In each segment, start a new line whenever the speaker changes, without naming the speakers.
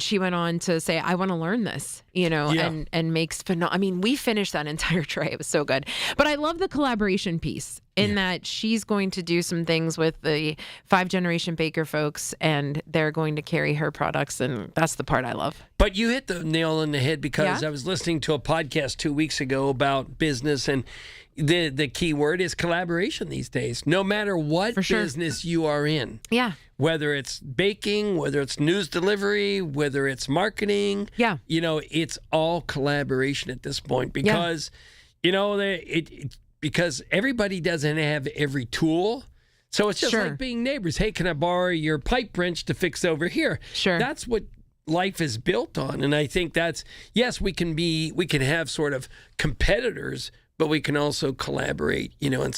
she went on to say, I want to learn this, and makes phenomenal. I mean, we finished that entire tray. It was so good. But I love the collaboration piece in that she's going to do some things with the 5 Generation Baker folks, and they're going to carry her products. And that's the part I love.
But you hit the nail on the head, because I was listening to a podcast 2 weeks ago about business, and the key word is collaboration these days, no matter what business you are in.
Yeah.
Whether it's baking, whether it's news delivery, whether it's marketing.
Yeah.
It's all collaboration at this point, because, because everybody doesn't have every tool. So it's just like being neighbors. Hey, can I borrow your pipe wrench to fix over here?
Sure.
That's what life is built on. And I think that's, yes, we can have sort of competitors, but we can also collaborate, and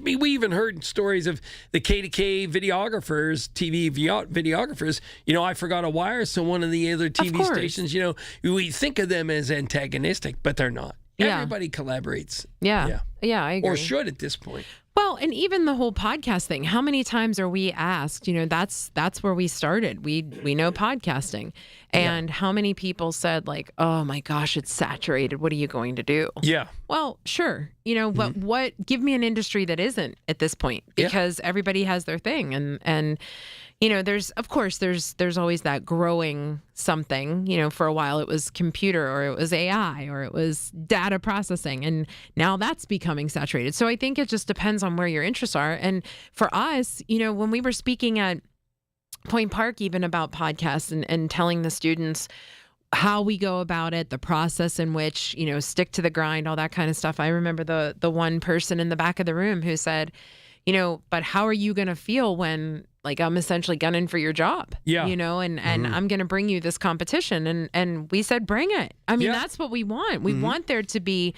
we even heard stories of the KDKA videographers, TV videographers. I forgot a wire, so one of the other TV stations, we think of them as antagonistic, but they're not.
Yeah.
Everybody collaborates.
Yeah, I agree.
Or should at this point.
Well, and even the whole podcast thing, how many times are we asked, that's where we started. We know podcasting. And how many people said, like, oh my gosh, it's saturated. What are you going to do? Yeah. Well, sure. But what give me an industry that isn't at this point, because everybody has their thing. And there's always that growing something. For a while it was computer, or it was AI, or it was data processing, and now that's becoming saturated. So I think it just depends on where your interests are. And for us, when we were speaking at Point Park even about podcasts and telling the students how we go about it, the process in which, stick to the grind, all that kind of stuff. I remember the one person in the back of the room who said, but how are you going to feel when, like, I'm essentially gunning for your job, and I'm going to bring you this competition. And we said, bring it. I mean, that's what we want. We want there to be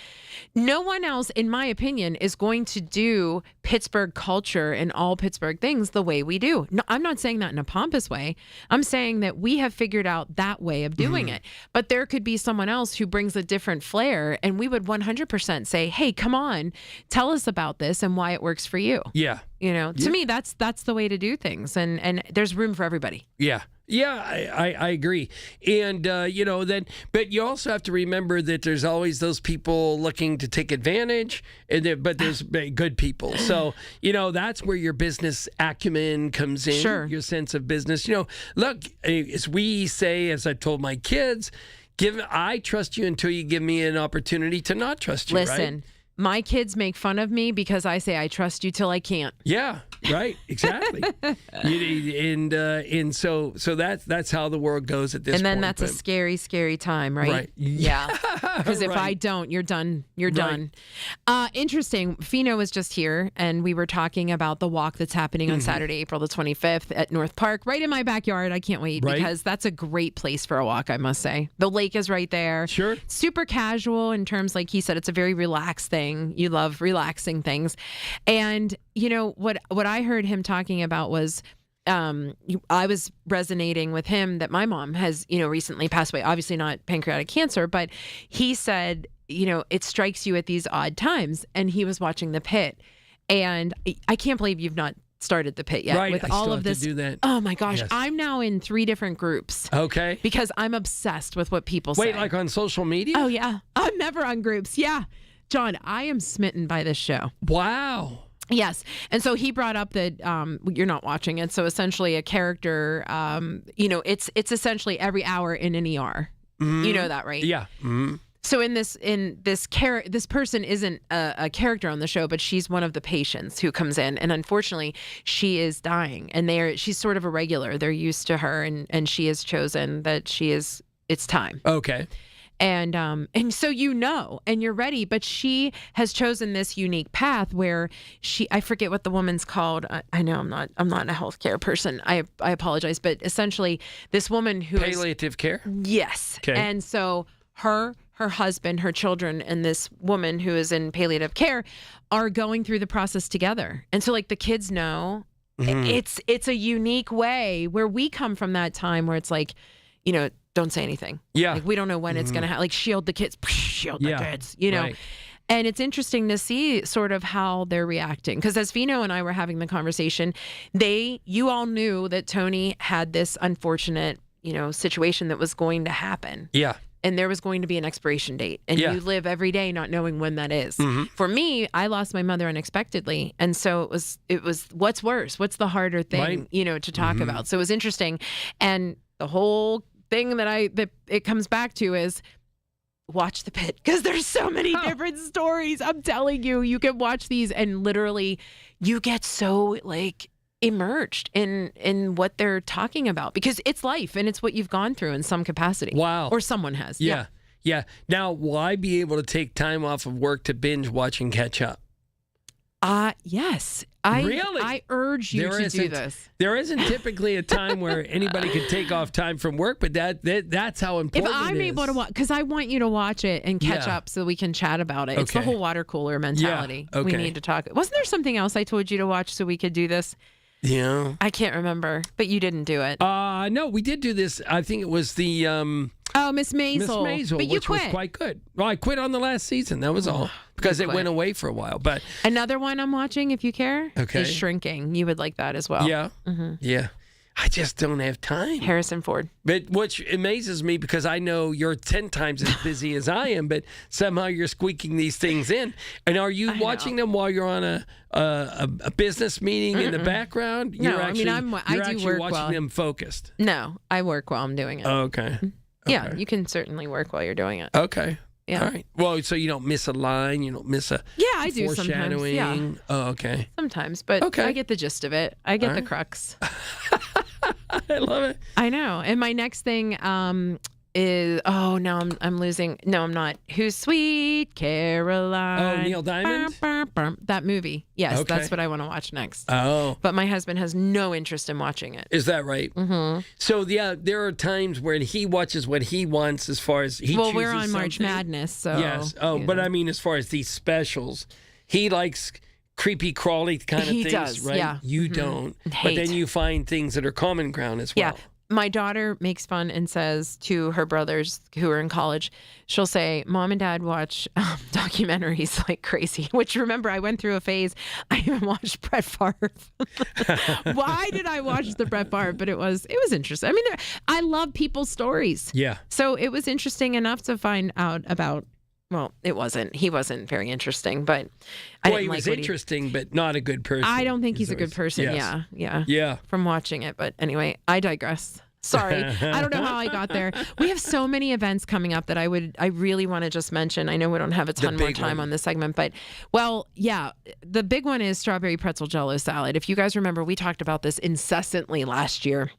no one else, in my opinion, is going to do Pittsburgh culture and all Pittsburgh things the way we do. No, I'm not saying that in a pompous way. I'm saying that we have figured out that way of doing it. But there could be someone else who brings a different flair, and we would 100% say, hey, come on, tell us about this and why it works for you. Yeah. To me, that's the way to do things. And there's room for everybody. Yeah. Yeah, I agree. And, but you also have to remember that there's always those people looking to take advantage, but there's good people. So, that's where your business acumen comes in, your sense of business. Look, as we say, as I've told my kids, I trust you until you give me an opportunity to not trust you, Listen.
Right?
My kids make fun of me because I say I trust you till I can't.
Yeah, right, exactly. and so that's how the world goes at this point.
And then that's a scary, scary time, right? Right. Yeah. Because if I don't, you're done. You're done. Interesting. Fino was just here, and we were talking about the walk that's happening on Saturday, April the 25th at North Park, right in my backyard. I can't wait because that's a great place for a walk, I must say. The lake is right there. Sure. Super casual in terms, like he said, it's a very relaxed thing. You love relaxing things. And, what I heard him talking about was I was resonating with him that my mom has, recently passed away, obviously not pancreatic cancer, but he said, it strikes you at these odd times. And he was watching The Pit. And I can't believe you've not started The Pit yet with all of this. Do that. Oh my gosh. Yes. I'm now in 3 different groups. Okay. Because I'm obsessed with what people say.
Wait, like on social media?
Oh yeah. I'm never on groups. Yeah. John, I am smitten by this show. Wow. Yes. And so he brought up that you're not watching it. So essentially a character, it's essentially every hour in an ER. You know that, right? Yeah. So this person isn't a character on the show, but she's one of the patients who comes in, and unfortunately she is dying, and she's sort of a regular. They're used to her, and she has chosen that it's time. Okay. And so and you're ready, but she has chosen this unique path where I forget what the woman's called. I know I'm not a healthcare person. I apologize, but essentially this woman who
palliative care. Yes.
Okay. And so her husband, her children, and this woman who is in palliative care are going through the process together. And so like the kids know it's a unique way where we come from that time where it's like, don't say anything. Yeah. Like we don't know when it's going to happen. Like shield the kids, shield the kids, Right. And it's interesting to see sort of how they're reacting. Because as Fino and I were having the conversation, you all knew that Tony had this unfortunate situation that was going to happen.
Yeah.
And there was going to be an expiration date. And you live every day not knowing when that is.
Mm-hmm.
For me, I lost my mother unexpectedly. And so it was what's worse? What's the harder thing, to talk about? So it was interesting. And the whole thing that it comes back to is watch The Pit, because there's so many different stories. I'm telling you, you can watch these and literally you get so immersed in what they're talking about, because it's life and it's what you've gone through in some capacity.
Wow.
Or someone has.
Yeah. Now, will I be able to take time off of work to binge watch and catch up?
Yes.
Really?
I urge you to do this.
There isn't typically a time where anybody can take off time from work, but that's how important
if I'm
it is.
able to watch, because I want you to watch it and catch up so we can chat about it. It's the whole water cooler mentality.
Yeah. Okay.
We need to talk. Wasn't there something else I told you to watch so we could do this?
Yeah.
I can't remember, but you didn't do it.
No, we did do this. I think it was the
Miss Maisel. But you
which
quit.
was quite good. Well, I quit on the last season. That was all, because it went away for a while. But
another one I'm watching, if you care, is Shrinking. You would like that as well.
Yeah. Mm-hmm. Yeah. I just don't have time.
Harrison Ford.
But which amazes me, because I know you're 10 times as busy as I am, but somehow you're squeaking these things in. And are you watching them while you're on a business meeting in the background?
No,
I
do work
watching
while
them focused.
No, I work while I'm doing it.
Oh, okay.
Yeah, you can certainly work while you're doing it.
Okay.
Yeah.
All right. Well, so you don't miss a line, you don't miss a
I do
foreshadowing.
Sometimes. Yeah.
Oh, okay.
Sometimes, but I get the gist of it. I get the crux.
I love it.
I know. And my next thing is I'm losing. No, I'm not. Who's Sweet Caroline?
Oh, Neil Diamond?
That movie. Yes, that's what I want to watch next.
Oh.
But my husband has no interest in watching it.
Is that right? Mm-hmm. So, there are times when he watches what he wants as far as he chooses
we're on March
something.
Madness, so.
Yes. Oh, but I mean, as far as these specials, he likes creepy crawly kind of things,
does,
right?
yeah.
You don't. But then you find things that are common ground as well.
Yeah. My daughter makes fun and says to her brothers who are in college, she'll say, Mom and Dad watch documentaries like crazy, which, remember, I went through a phase. I even watched Brett Favre. Why did I watch the Brett Favre? But it was interesting. I mean, I love people's stories.
Yeah.
So it was interesting enough to find out about. Well, it wasn't. He wasn't very interesting, but
he was interesting, but not a good person.
I don't think he's a good person.
Yes.
Yeah. From watching it, but anyway, I digress. Sorry, I don't know how I got there. We have so many events coming up that I really want to just mention. I know we don't have a ton more time on this segment, but the big one is strawberry pretzel jello salad. If you guys remember, we talked about this incessantly last year.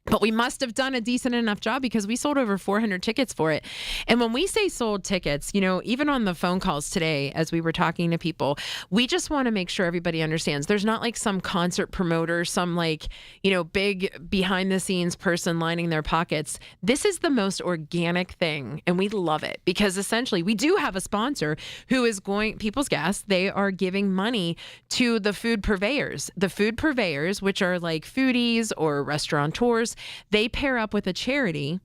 But we must have done a decent enough job, because we sold over 400 tickets for it. And when we say sold tickets, even on the phone calls today, as we were talking to people, we just want to make sure everybody understands. There's not like some concert promoter, some big behind the scenes person lining their pockets. This is the most organic thing. And we love it, because essentially we do have a sponsor who is People's Gas. They are giving money to the food purveyors. The food purveyors, which are like foodies or restaurateurs, they pair up with a charity,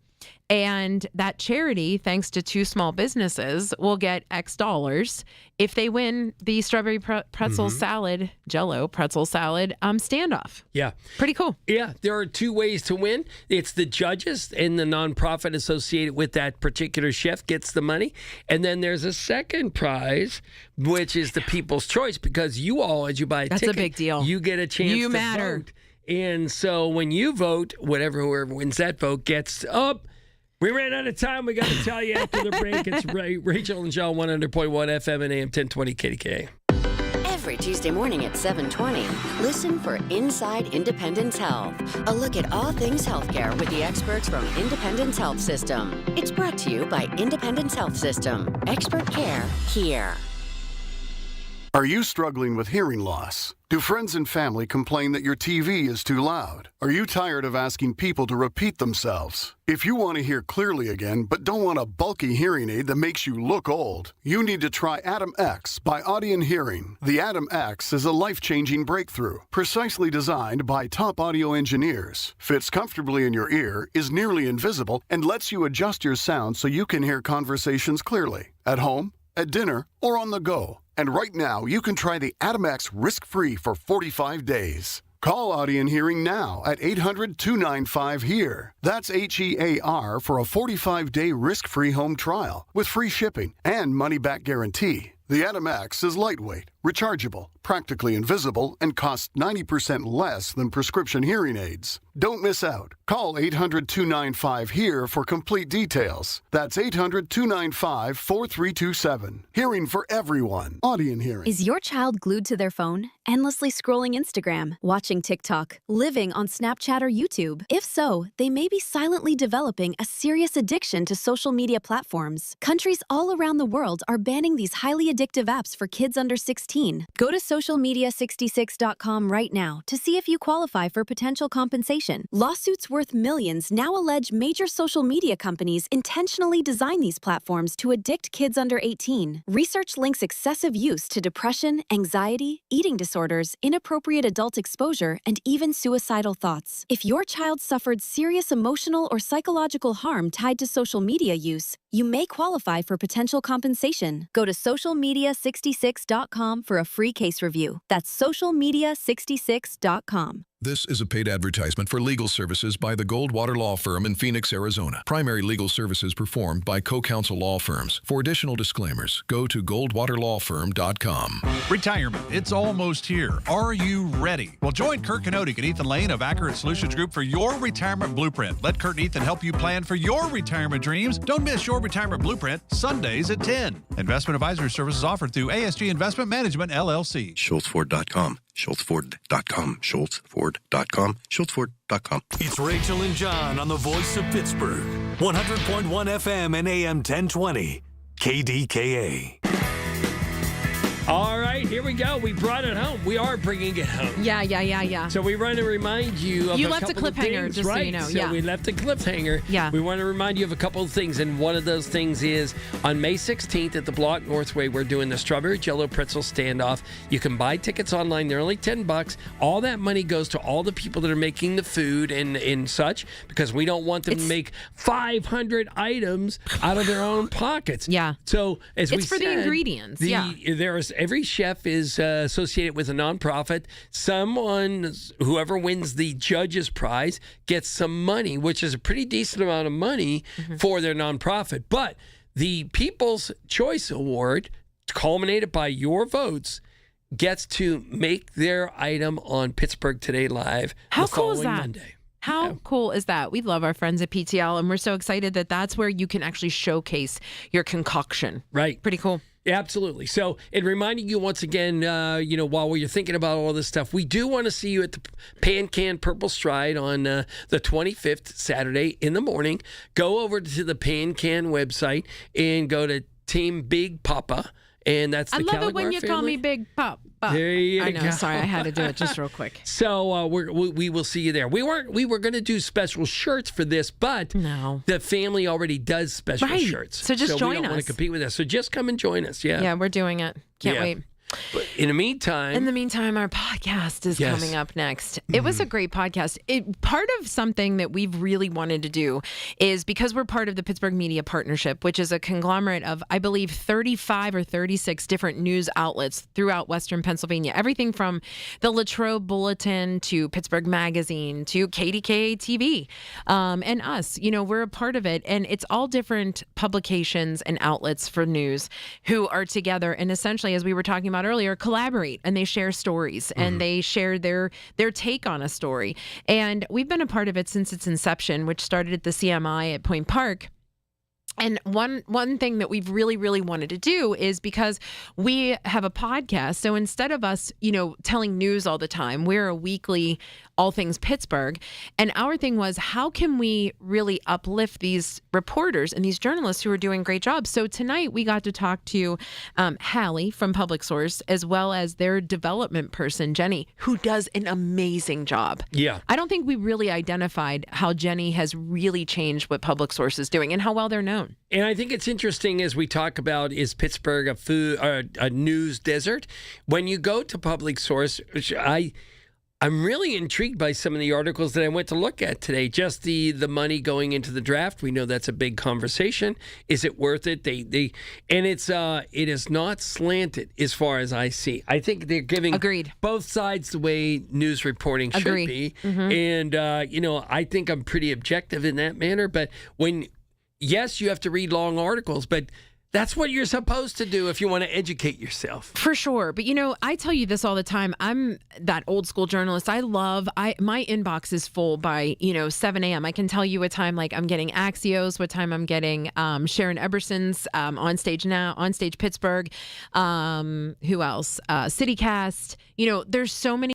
and that charity, thanks to two small businesses, will get X dollars if they win the strawberry pretzel salad, Jello pretzel salad standoff.
Yeah.
Pretty cool.
Yeah. There are two ways to win. It's the judges and the nonprofit associated with that particular chef gets the money. And then there's a second prize, which is the people's choice, because you all, as you buy a ticket,
that's a big deal.
You get a chance to vote. And so when you vote, whoever wins that vote gets up. We ran out of time. We got to tell you after the break. It's Rachel and John, 100.1 FM and AM 1020 KDKA.
Every Tuesday morning at 7:20, listen for Inside Independence Health, a look at all things healthcare with the experts from Independence Health System. It's brought to you by Independence Health System. Expert care here.
Are you struggling with hearing loss? Do friends and family complain that your TV is too loud? Are you tired of asking people to repeat themselves? If you want to hear clearly again, but don't want a bulky hearing aid that makes you look old, you need to try Adam X by Audion Hearing. The Adam X is a life-changing breakthrough, precisely designed by top audio engineers, fits comfortably in your ear, is nearly invisible, and lets you adjust your sound so you can hear conversations clearly, at home, at dinner, or on the go. And right now, you can try the Adam X risk-free for 45 days. Call Audion Hearing now at 800-295-HEAR. That's HEAR for a 45-day risk-free home trial with free shipping and money-back guarantee. The Atom X is lightweight, rechargeable, practically invisible, and costs 90% less than prescription hearing aids. Don't miss out. Call 800-295-HEAR for complete details. That's 800-295-4327. Hearing for everyone. Audion Hearing.
Is your child glued to their phone, endlessly scrolling Instagram, watching TikTok, living on Snapchat or YouTube? If so, they may be silently developing a serious addiction to social media platforms. Countries all around the world are banning these highly addictive apps for kids under 16. Go to socialmedia66.com right now to see if you qualify for potential compensation. Lawsuits worth millions now allege major social media companies intentionally design these platforms to addict kids under 18. Research links excessive use to depression, anxiety, eating disorders, inappropriate adult exposure, and even suicidal thoughts. If your child suffered serious emotional or psychological harm tied to social media use, you may qualify for potential compensation. Go to socialmedia66.com for a free case review. That's socialmedia66.com.
This is a paid advertisement for legal services by the Goldwater Law Firm in Phoenix, Arizona. Primary legal services performed by co-counsel law firms. For additional disclaimers, go to goldwaterlawfirm.com.
Retirement, it's almost here. Are you ready? Well, join Kurt Kanodik and Ethan Lane of Accurate Solutions Group for your retirement blueprint. Let Kurt and Ethan help you plan for your retirement dreams. Don't miss your retirement blueprint, Sundays at 10. Investment advisory services offered through ASG Investment Management, LLC.
SchultzFord.com. SchultzFord.com. SchultzFord.com. SchultzFord.com.
It's Rachel and John on the Voice of Pittsburgh. 100.1 FM and AM 1020. KDKA.
All right, here we go. We brought it home. We are bringing it home.
Yeah.
So we want to remind you of
You
a
left a
couple of
cliffhanger,
things,
just so
right?
you know.
So we left a cliffhanger.
Yeah.
We want to remind you of a couple of things, and one of those things is on May 16th at the Block Northway, we're doing the Strawberry Jello Pretzel Standoff. You can buy tickets online. They're only $10. All that money goes to all the people that are making the food and such, because we don't want them to make 500 items out of their own pockets.
Yeah.
So as we
It's for the
said,
ingredients.
every chef is associated with a nonprofit. Whoever wins the judge's prize gets some money, which is a pretty decent amount of money for their nonprofit. But the People's Choice Award, culminated by your votes, gets to make their item on Pittsburgh Today Live
How
the
cool is
following
that?
Monday.
How cool is that? We love our friends at PTL, and we're so excited that that's where you can actually showcase your concoction.
Right.
Pretty cool.
Absolutely. So, in reminding you once again, while you're thinking about all this stuff, we do want to see you at the Pan Can Purple Stride on the 25th, Saturday in the morning. Go over to the Pan Can website and go to Team Big Papa. And that's the
I love it when
Caligari
you
family.
call me Big Pop.
There you
I know.
go.
Sorry, I had to do it just real quick.
So we will see you there. We were going to do special shirts for this, but
No.
the family already does special
Right.
shirts.
So just
we
join
don't want
us.
to compete with us. So just come and join us. Yeah.
Yeah, we're doing it. Can't
Yeah.
wait.
But in the meantime,
our podcast is
Yes.
coming up next. It was a great podcast. Part of something that we've really wanted to do is, because we're part of the Pittsburgh Media Partnership, which is a conglomerate of, I believe, 35 or 36 different news outlets throughout Western Pennsylvania. Everything from the Latrobe Bulletin to Pittsburgh Magazine to KDKA TV and us. We're a part of it. And it's all different publications and outlets for news who are together and essentially, as we were talking about earlier, collaborate, and they share stories and they share their take on a story. And we've been a part of it since its inception, which started at the CMI at Point Park. And one thing that we've really, really wanted to do is, because we have a podcast, so instead of us, telling news all the time, we're a weekly all things Pittsburgh. And our thing was, how can we really uplift these reporters and these journalists who are doing great jobs? So tonight we got to talk to Hallie from Public Source, as well as their development person, Jenny, who does an amazing job.
Yeah.
I don't think we really identified how Jenny has really changed what Public Source is doing and how well they're known.
And I think it's interesting as we talk about, is Pittsburgh a news desert? When you go to Public Source, which I'm really intrigued by some of the articles that I went to look at today. Just the money going into the draft. We know that's a big conversation. Is it worth it? It is not slanted as far as I see. I think they're giving
Agreed.
both sides the way news reporting should
Agreed.
be.
Mm-hmm.
And I think I'm pretty objective in that manner. But yes, you have to read long articles, but that's what you're supposed to do if you want to educate yourself.
For sure. But, I tell you this all the time. I'm that old school journalist. My inbox is full by, 7 a.m. I can tell you what time, like, I'm getting Axios, what time I'm getting Sharon Eberson's On Stage Pittsburgh. Who else? CityCast. There's so many